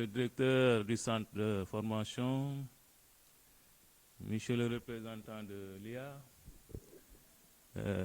le directeur du centre de formation, monsieur le représentant de l'IA,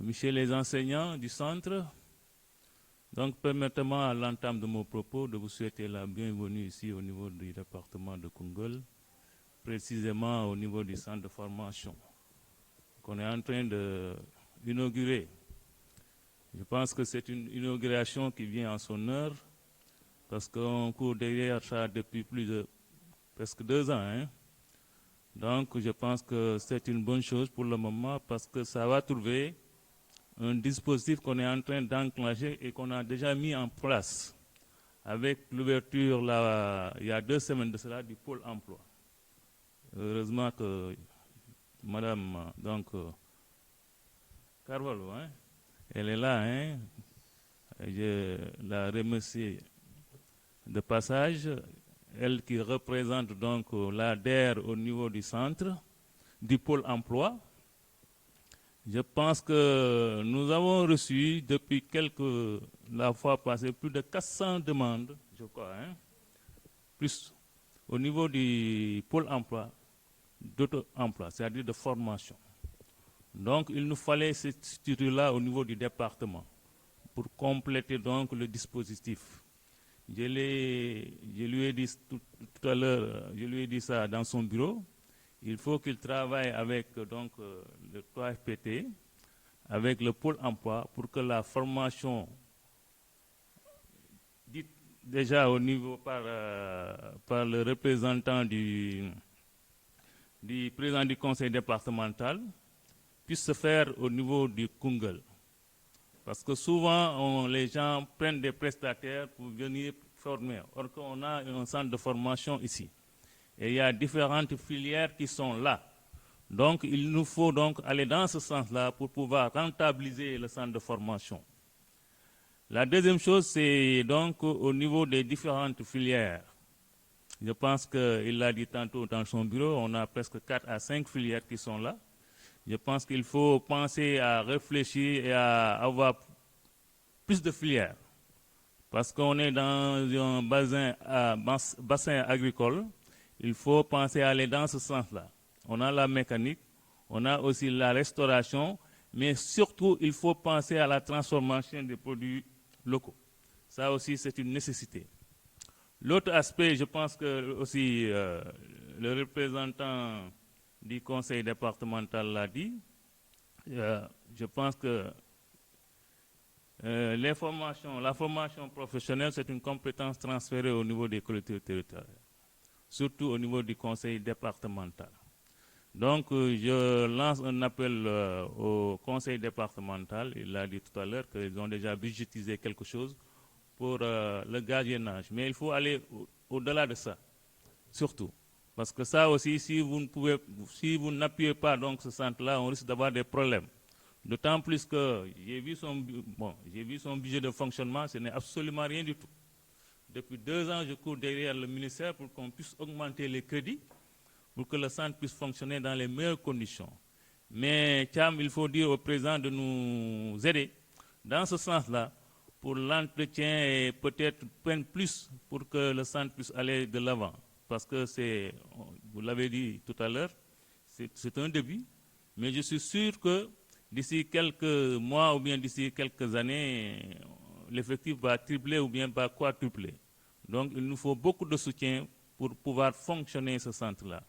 monsieur les enseignants du centre. Donc, permettez-moi à l'entame de mon propos de vous souhaiter la bienvenue ici au niveau du département de Koungheul, précisément au niveau du centre de formation qu'on est en train d'inaugurer. Je pense que c'est une inauguration qui vient en son heure, parce qu'on court derrière ça depuis plus de presque 2 ans. Hein. Donc, je pense que c'est une bonne chose pour le moment, parce que ça va trouver un dispositif qu'on est en train d'enclencher et qu'on a déjà mis en place avec l'ouverture, il y a 2 semaines de cela, du pôle emploi. Heureusement que Madame Carvalho, hein, elle est là. Hein, je la remercie de passage. Elle qui représente donc la DER au niveau du centre, du pôle emploi. Je pense que nous avons reçu depuis la fois passée plus de 400 demandes, je crois, hein, plus au niveau du pôle emploi, d'auto-emploi, c'est-à-dire de formation. Donc il nous fallait cette structure-là au niveau du département pour compléter donc le dispositif. Je lui ai dit tout à l'heure, je lui ai dit ça dans son bureau. Il faut qu'il travaille avec donc, le 3FPT, avec le pôle emploi, pour que la formation, dite déjà au niveau par le représentant du président du conseil départemental, puisse se faire au niveau du Koungheul. Parce que souvent, les gens prennent des prestataires pour venir former. Or qu'on a un centre de formation ici. Et il y a différentes filières qui sont là. Donc, il nous faut donc aller dans ce sens-là pour pouvoir rentabiliser le centre de formation. La deuxième chose, c'est donc au niveau des différentes filières. Je pense qu'il l'a dit tantôt dans son bureau, on a presque 4 à 5 filières qui sont là. Je pense qu'il faut penser à réfléchir et à avoir plus de filières. Parce qu'on est dans un bassin agricole, il faut penser à aller dans ce sens-là. On a la mécanique, on a aussi la restauration, mais surtout, il faut penser à la transformation des produits locaux. Ça aussi, c'est une nécessité. L'autre aspect, je pense que aussi le représentant du conseil départemental l'a dit, je pense que la formation professionnelle, c'est une compétence transférée au niveau des collectivités territoriales, surtout au niveau du conseil départemental. Donc, je lance un appel au conseil départemental. Il l'a dit tout à l'heure qu'ils ont déjà budgétisé quelque chose pour le gardiennage. Mais il faut aller au-delà de ça, surtout. Parce que ça aussi, si vous n'appuyez pas donc ce centre-là, on risque d'avoir des problèmes. D'autant plus que j'ai vu son budget de fonctionnement, ce n'est absolument rien du tout. Depuis 2 ans, je cours derrière le ministère pour qu'on puisse augmenter les crédits, pour que le centre puisse fonctionner dans les meilleures conditions. Mais Thiam, il faut dire au président de nous aider dans ce sens-là, pour l'entretien et peut-être prendre plus pour que le centre puisse aller de l'avant. Parce que vous l'avez dit tout à l'heure, c'est un début, mais je suis sûr que d'ici quelques mois ou bien d'ici quelques années, l'effectif va tripler ou bien va quadrupler. Donc il nous faut beaucoup de soutien pour pouvoir fonctionner ce centre-là.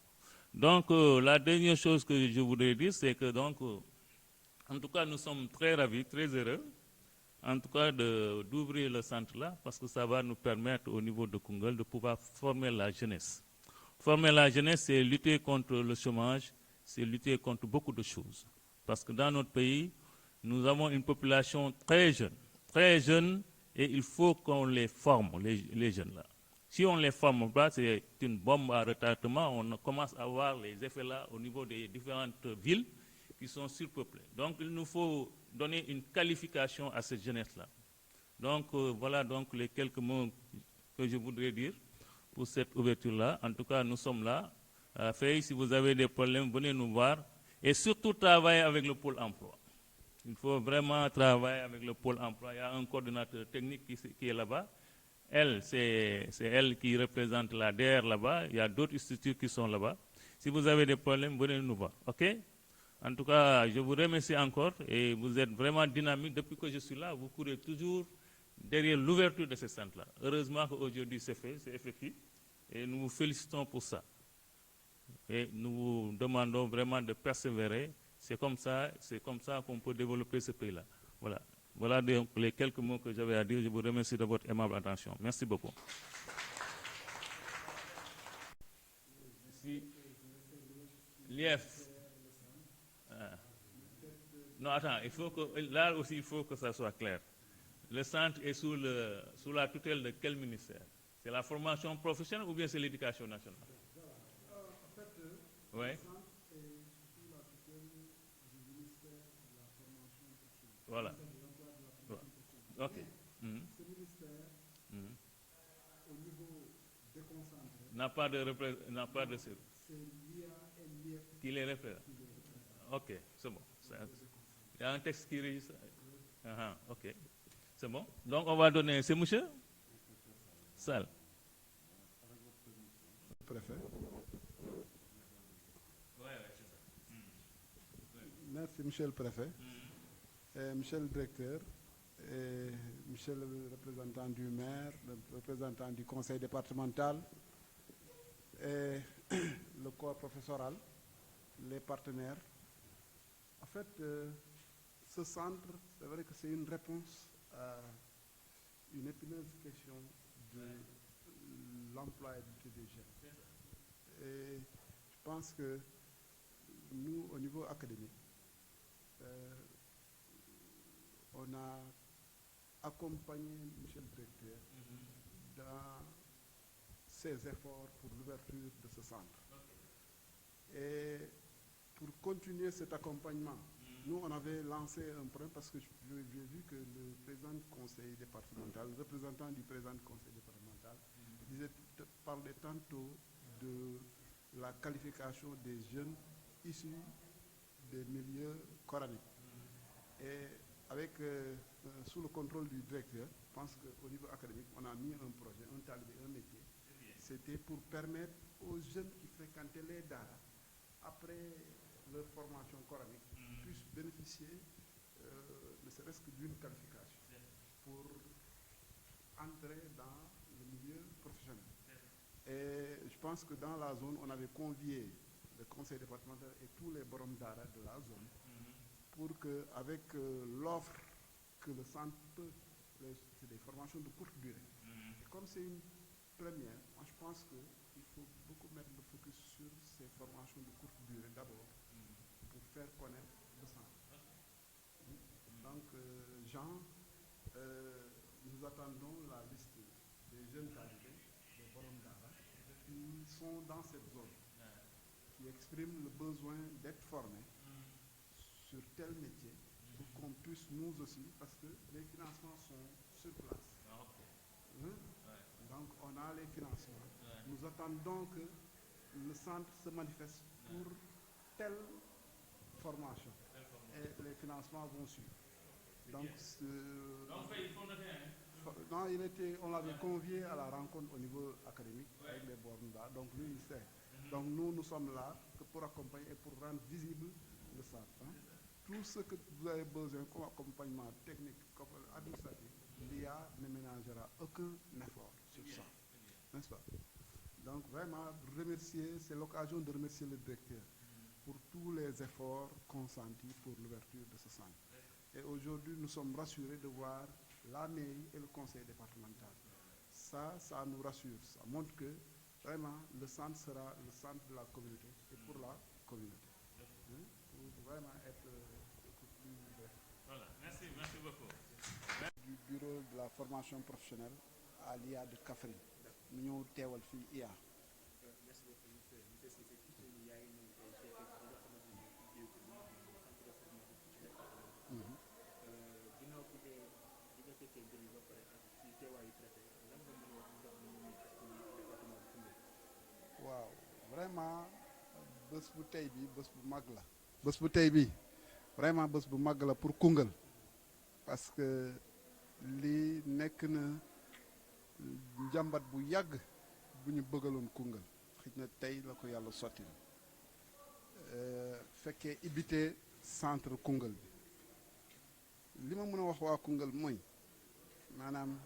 Donc la dernière chose que je voudrais dire, c'est que donc, en tout cas, nous sommes très ravis, très heureux, en tout cas d'ouvrir le centre-là, parce que ça va nous permettre au niveau de Koungheul de pouvoir former la jeunesse. Former la jeunesse, c'est lutter contre le chômage, c'est lutter contre beaucoup de choses. Parce que dans notre pays, nous avons une population très jeune, et il faut qu'on les forme, les jeunes-là. Si on ne les forme pas, c'est une bombe à retardement. On commence à voir les effets là au niveau des différentes villes qui sont surpeuplées. Donc il nous faut donner une qualification à cette jeunesse-là. Donc voilà donc les quelques mots que je voudrais dire pour cette ouverture-là. En tout cas, nous sommes là. Si vous avez des problèmes, venez nous voir. Et surtout travailler avec le pôle emploi. Il faut vraiment travailler avec le pôle emploi. Il y a un coordinateur technique qui est là-bas. Elle, c'est elle qui représente la DR là-bas. Il y a d'autres structures qui sont là-bas. Si vous avez des problèmes, venez nous voir. OK? En tout cas, je vous remercie encore et vous êtes vraiment dynamique. Depuis que je suis là, vous courez toujours derrière l'ouverture de ce centre-là. Heureusement qu'aujourd'hui c'est fait, c'est effectif. Et nous vous félicitons pour ça. Et nous vous demandons vraiment de persévérer. C'est comme ça qu'on peut développer ce pays-là. Voilà. Voilà donc les quelques mots que j'avais à dire. Je vous remercie de votre aimable attention. Merci beaucoup. Merci. L'IF. Ah. Non, attends, il faut que, là aussi, il faut que ça soit clair. Le centre est sous la tutelle de quel ministère? C'est la formation professionnelle ou bien c'est l'éducation nationale? Oui. Voilà. Ok. Mhm. Mhm. N'a pas de qui les représente. Ok, c'est bon. Il y a un texte qui régit ça. Ok, c'est bon. Donc on va donner, c'est monsieur Sall. Préfet. Merci, monsieur le préfet, monsieur le directeur, et monsieur le représentant du maire, le représentant du conseil départemental, et le corps professoral, les partenaires. En fait, ce centre, c'est vrai que c'est une réponse à une épineuse question de l'employabilité des jeunes. Et je pense que nous, au niveau académique, on a accompagné monsieur le directeur dans ses efforts pour l'ouverture de ce centre. Et pour continuer cet accompagnement, nous, on avait lancé un programme parce que j'ai vu que le président du conseil départemental, le représentant du président du conseil départemental, parlait tantôt de la qualification des jeunes issus des milieux coraniques. Et avec, sous le contrôle du directeur, je pense qu'au niveau académique, on a mis un projet, un talibé, un métier. C'était pour permettre aux jeunes qui fréquentaient les daras, après leur formation coranique, puissent bénéficier, ne serait-ce que d'une qualification pour entrer dans le milieu professionnel. Et je pense que dans la zone, on avait convié le conseil départemental et tous les borom dara de la zone pour qu'avec l'offre que le centre peut, c'est des formations de courte durée. Et comme c'est une première, moi je pense qu'il faut beaucoup mettre le focus sur ces formations de courte durée d'abord pour faire connaître le centre. Donc, Jean, nous attendons la liste des jeunes talibés, des borom dara, qui sont dans cette zone, qui expriment le besoin d'être formés sur tel métier pour qu'on puisse nous aussi, parce que les financements sont sur place. Donc on a les financements. Nous attendons que le centre se manifeste pour telle formation et les financements vont suivre. Donc, non, on l'avait convié à la rencontre au niveau académique avec les Bornda, donc lui il sait. Donc nous sommes là que pour accompagner et pour rendre visible le centre. Tout ce que vous avez besoin comme accompagnement technique, comme administratif, l'IA ne ménagera aucun effort sur ça. N'est-ce pas? Donc vraiment, c'est l'occasion de remercier le directeur pour tous les efforts consentis pour l'ouverture de ce centre. Et aujourd'hui, nous sommes rassurés de voir la mairie et le conseil départemental. Ça nous rassure. Ça montre que vraiment le centre sera le centre de la communauté et pour la communauté. Pour vraiment être plus ouvert. Voilà, merci beaucoup. Du bureau de la formation professionnelle à l'IA de Kaffrine. Nous avons teewal fii IA. Merci beaucoup, monsieur Cissé. ginnaaw bi nga fekkee mbir yi ba pare ak ci teewaayu préfet lan nga mën a wax ndax ñu ngi askan wi département de Koungheul. waaw vraiment bés bu tey bi bés bu mag la. bés bu tey bi vraiment bés bu mag la pour Koungheul parce que lii nekk na njàmbat bu yàgg bu ñu bëggaloon Koungheul xëy na tey la ko yàlla sotti fekkee ibité centre Koungheul bi li ma mën a wax waa Koungheul mooy maanaam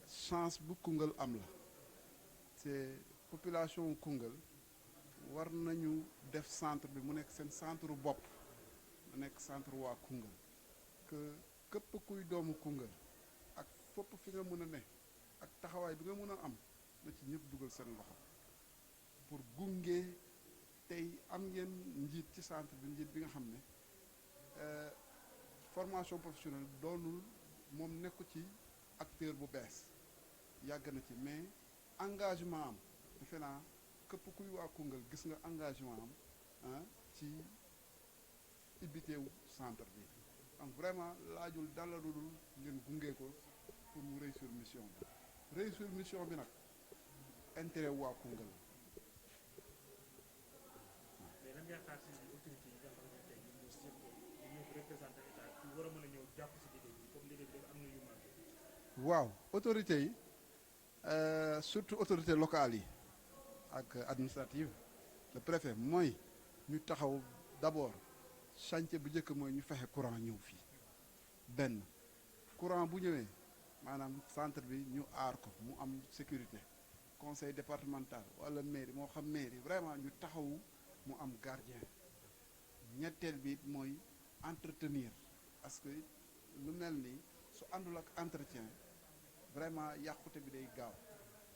chance bu Koungheul am la te population Koungheul war nañu def centre bi mu nekk seen centre bopp mu nekk centre waa Koungheul que képp kuy doomu Koungheul ak fopp fi nga mën a ne ak taxawaay bi nga mën a am na ci ñëpp dugal seen loxo pour gunge tey am ngeen njiit ci centre bi njiit bi nga xam ne formation professionnelle doonul moom nekku ci acteur bu bees yàgg na ci mais engagement am defe naa képp kuy waa Koungheul gis nga engagement am ci ibbiteewu centre bi donc vraiment laajul dara lu dul ngeen gunge ko pour mu réussir mission bi réussir mission bi nag intérêt waa Koungheul. mais lan yaakaar si autorité yi nga xam ne tey ñoom ñoo si ñoo représenté état pour war a mën a ñëw jàpp si liggéey bi comme liggéey bi dafa am na yu manqué. waaw autorité yi surtout autorité locale yi ak administrative le préfet mooy ñu taxaw d'abord chantier bu njëkk mooy ñu fexe courant ñëw fii benn courant bu ñëwee maanaam centre bi ñu aar ko mu am sécurité conseil départemental wala mairie moo xam mairie vraiment ñu taxawu mu am gardien ñetteel bi mooy entretenir parce que lu mel ni su àndul ak entretien vraiment yàqute bi day gaaw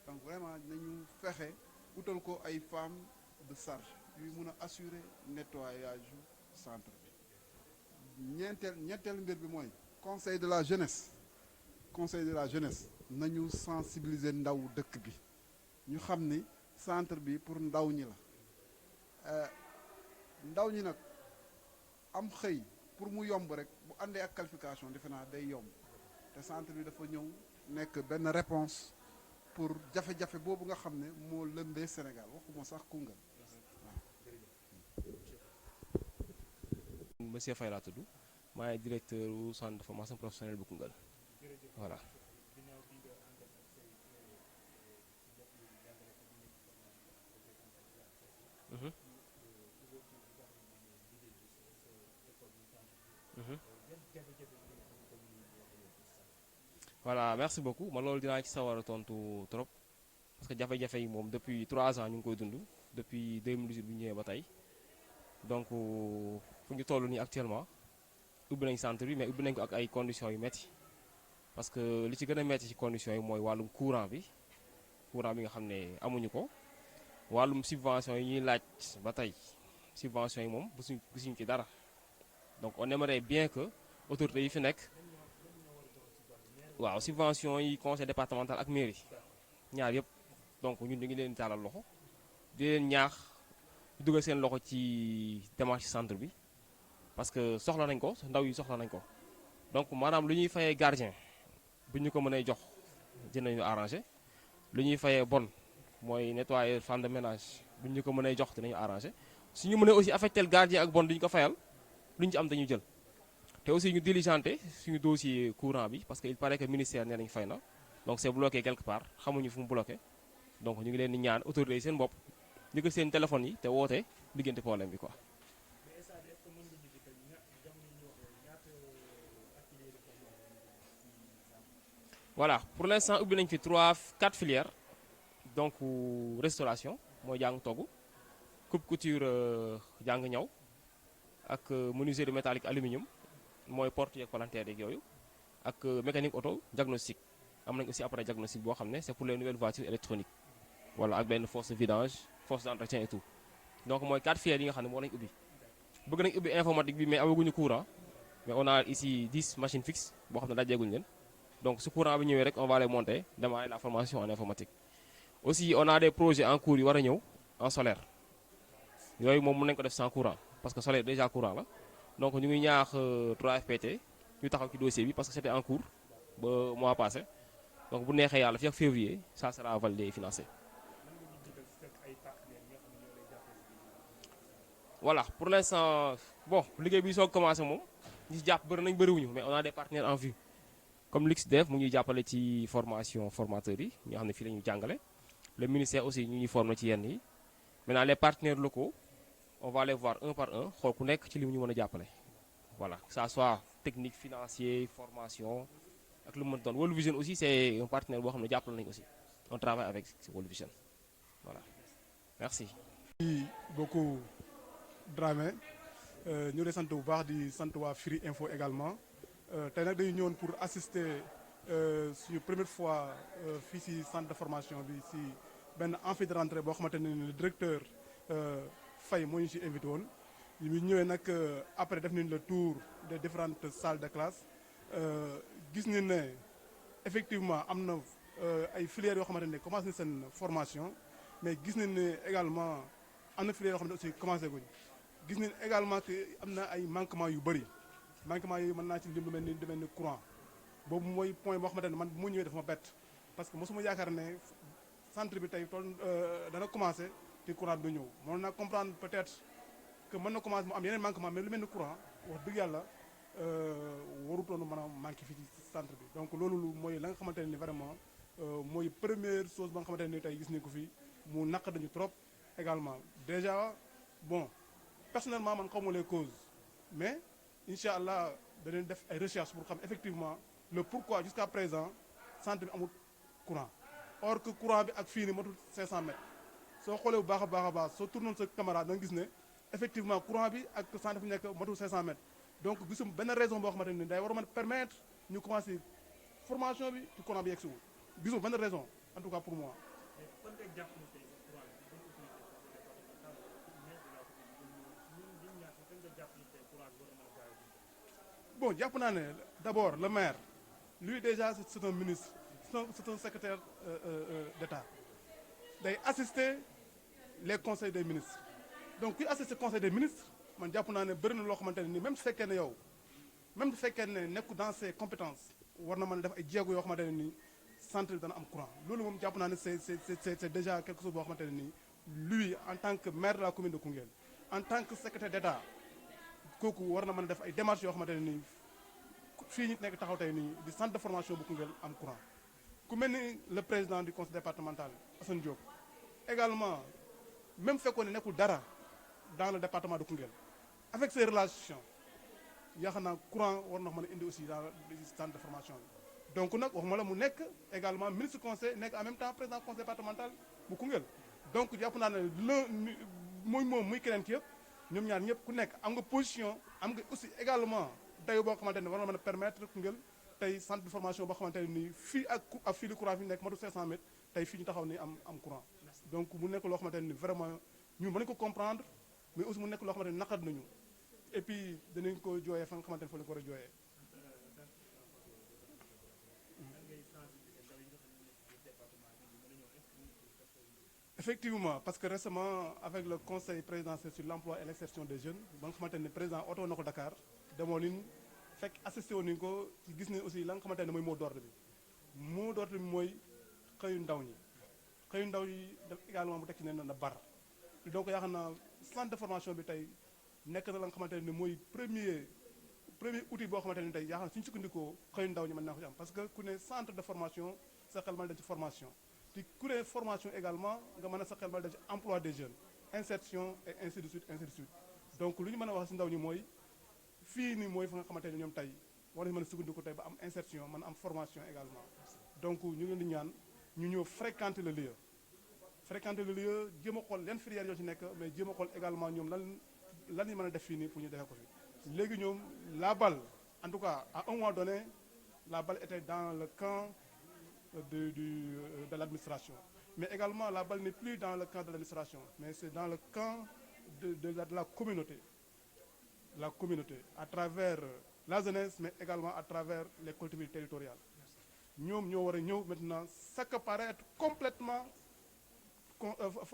donc vraiment nañu fexe utal ko ay femmes de charge yuy mun a assurer nettoyage centre bi ñetteel mbir bi mooy conseil de la jeunesse nañu sensibiliser ndaw dëkk bi ñu xam ni centre bi pour ndaw ñi la ndaw ñi nag am xëy pour mu yomb rek bu àndee ak qualification defe naa day yomb te centre bi dafa ñëw nekk benn réponse pour jafe-jafe boobu nga xam ne moo lëmbee Sénégal waxuma sax Koungheul waaw. Monsieur Faye laa tudd maay directeur u centre de formation professionnelle bu Koungheul voilà. Voilà merci beaucoup man loolu dinaa ci sawar a tontu trop parce que jafe-jafe yi moom depuis 3 ans ñu ngi koy dund depuis 2018 bu ñëwee ba tey donc fu ñu toll nii actuellement ubbi nañ centre bi mais ubbi nañ ko ak ay conditions yu métti parce que li ci gën a métti ci conditions yi mooy wàllum courant bi nga xam ne amuñu ko wàllum subvention yi ñuy laaj ba tey subvention yi moom gisuñu ci dara donc on aimerait bien que autorités yi fi nekk waaw subvention yi conseil départemental ak mairie ñaar yëpp donc ñun ñu ngi leen taalal loxo di leen ñaax dugal seen loxo ci démarche centre bi parce que soxla nañ ko ndaw yi soxla nañ ko donc maanaam lu ñuy fayee gardien bu ñu ko mënee jox dinañu arrangé lu ñuy fayee bon mooy nettoyer femme de ménage bu ñu ko mënee jox dinañu arrangé suñu mënee aussi affecté gardien ak bon duñu ko fayal lu ñu ci am dañu jël te aussi ñu diligenté suñu dossier courant bi parce que il paraît que ministère nee nañ fay na donc c'est bloqué quelque part xamuñu fu mu bloqué donc ñu ngi leen di ñaan autorités yi seen bopp njëkk seen téléphone yi te woote liggéeyante problème bi quoi. Voilà pour l'instant ubbi nañ fi 4 filières donc restauration mooy jàng togg coupe couture jàng ñaw ak menuiserie métallique aluminium mooy porte yeeg palanteer yeeg yooyu ak mécanique auto diagnostic am nañ aussi appareil diagnostic boo xam ne c'est pour les nouvelles voitures électroniques voilà ak benn force de vidange force d'entretien et tout donc mooy 4 filières yi nga xam ne moo nañ ubbi bëgg nañ ubbi informatique bi mais amaguñu courant mais on a ici 10 machines fixes boo xam ne dajeeguñu leen donc su courant bi ñëwee rek on va les monter démarrer la formation en informatique aussi on a des projets en cours yu war a ñëw en solaire yooyu moom mën nañ ko def sans courant parce que solaire déjà courant la donc ñu ngi ñaax 3FPT ñu taxaw ci dossier bi parce que c'était en cours ba mois passé donc bu neexee yàlla fii ak février ça sera validé et financé. Voilà pour l'instant bon liggéey bi soog commencé moom ñi ci jàpp bëri nañ bëriwuñu mais on a des partenaires en vue comme l'UXDEF mu ngi jàppale ci formation formateurs yi ñoo xam ne fii la ñu jàngale le ministère aussi ñu ñuy former ci yenn yi maintenant les partenaires locaux on va les voir un par un xool ku nekk ci li mu ñu mën a jàppale voilà que ça soit technique financier formation ak lu mu mën doon World Vision aussi c'est un partenaire boo xam ne jàppale nañu aussi on travaille avec World Vision voilà merci. merci beaucoup Dramé ñu lay sant bu baax di sant waa Firi Info également tey nag dañu ñëwoon pour assister suñu première fois fii ci centre de formation bi ci benn amphi de rentrée boo xamante ne le directeur Faye moo ñu ci invité woon ñu ñëwee nag après def nañ le tour des différentes salles de classe gis nañ ne effectivement am na ay filières yoo xamante ne commencé na seen formation mais gis nañ ne également am na filières yoo xamante ne aussi commencé guñ gis nañ également que am na ay manquements yu bëri manquements yi mën naa ci lim lu mel ni courant boobu mooy point boo xamante ne man bu ma ñëwee dafa ma bett parce que mosuma yaakaar ne centre bi tey tool dana commencé te courant du ñëw mën naa comprendre peut-être que mën na commencé mu am yeneen manquement mais lu mel ni courant wax dëgg yàlla warutoon mën a manqué fii ci centre bi donc loolu mooy la nga xamante ne ni vraiment mooy première chose ba nga xamante ne ni tey gis nañ ko fii mu naq dañu trop également déjà bon personnellement man xawma les causes mais incha allah danañ def ay recherches pour xam effectivement le pourquoi jusqu'à présent centre bi amul courant or que courant bi ak fii ni matul 500 mètres soo xoolee bu baax a baax soo tournoon sa caméra da nga gis ne effectivement courant bi ak centre bi nekk matul 500 mètres donc gisum benn raison boo xamante ni day war a mën permettre ñu commencer formation bi ci courant bi yegg si wul gisum benn raison en tout cas pour moi. Bon jàpp naa ne d'abord le maire lui déjà c'est un ministre c'est un secrétaire d'État day assister les conseils des ministres donc kuy assister conseil des ministres man jàpp naa ne bëri na loo xamante ne nii même su fekkee ne yow même su fekkee ne nekku dans ses compétences war na mën a def ay jéego yoo xamante ne nii centre bi dana am courant loolu moom jàpp naa ne c'est déjà quelque chose boo xamante ne nii lui en tant que maire de la commune de Koungheul en tant que secrétaire d'État kooku war na mën a def ay démarches yoo xamante ne nii fii ñu nekk taxaw tey nii di centre de formation bu Koungheul am courant ku mel ni le président du conseil départemental Assane Diop également même fekkoon ne nekkul dara dans le département de Koungheul avec ses relations yaakaar naa courant war na mën a indi aussi dans le centre de formation bi donc nag waxuma la mu nekk également ministre conseil nekk en même temps président conseil départemental bu Koungheul donc jàpp naa ne muy moom muy keneen ki yëpp ñoom ñaar ñëpp ku nekk am nga position am nga aussi également dayo boo xamante ne war na mën a permettre Koungheul tey centre de formation boo xamante ne nii fii ak fii li courant fi nekk matu 500 mètres tey fii ñu taxaw ni am courant donc mu nekk loo xamante ne ni vraiment ñu mën ko comprendre mais aussi mu nekk loo xamante ne naqat nañu et puis danañ ko jooyee fa nga xamante ne fa la ko war a jooyee. Effectivement parce que récemment avec le conseil présidentiel sur l'emploi et l'insertion des jeunes ba nga xamante ne président oto na ko Dakar demoo nañ fekk assisté woon nañu ko ci gis ne aussi la nga xamante ne mooy mot d'ordre bi mooy xëyu ndaw ñi def également mu teg ci ne na bar donc yaakaar naa centre de formation bi tey nekk na la nga xamante ne mooy premier outil boo xamante ne tey yaakaar naa suñu sukkandikoo xëyu ndaw ñi mën naa ko ci am parce que ku ne centre de formation sa xel mën dem ci formation te ku ne formation également nga mën a sa xel mën dem ci emploi des jeunes insertion et ainsi de suite donc lu ñu mën a wax ci ndaw ñi mooy fii nii mooy fa nga xamante ne ñoom tey war nañu mën a sukkandiku tey ba am insertion mën a am formation également donc ñu ngi leen di ñaan ñu ñëw fréquenter le lieu jéem a xool yan filières yoo ci nekk mais jéem a xool également ñoom lan ñu mën a def fii nii pour ñu defee ko fi léegi ñoom la balle en tout cas à un moment donné la balle était dans le camp de l'administration mais également la balle n'est plus dans le camp de l'administration mais c'est dans le camp de la communauté à travers la jeunesse mais également à travers les collectivités territoriales ñoom ñoo war a ñëw maintenant s'accaparer complètement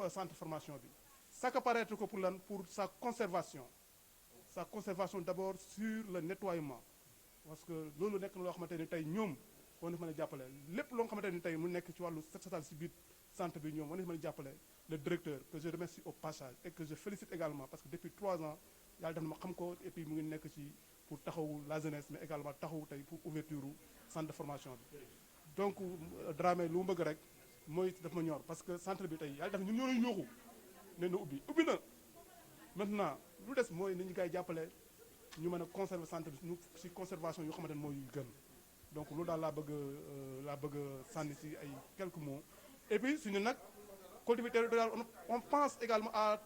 centre de formation bi s'accaparer ko pour lan pour sa conservation d'abord sur le nettoiement parce que loolu nekk na loo xamante ni tey ñoom war na mën a jàppale lépp loo xamante ni tey mu nekk ci wàllu set setal si biir centre bi ñoom war na mën a jàppale le directeur que je remercie au passage et que je félicite également parce que depuis 3 ans yàlla def na ma xam ko et puis mu ngi nekk ci pour taxawu la jeunesse mais également taxawu tey pour ouverture centre de formation bi. donc Dramé lu mu bëgg rek mooy daf ma ñor parce que centre bi tey yàlla def ñun ñoo leen yooxu ne na ubbi na maintenant lu des mooy ni ñu koy jàppale ñu mën a conserver centre bi ñu si conservation yoo xamante ne mooy gën donc loolu daal laa bëgg sànni si ay quelques mots et puis suñu nag collectivité territoriale on pense également à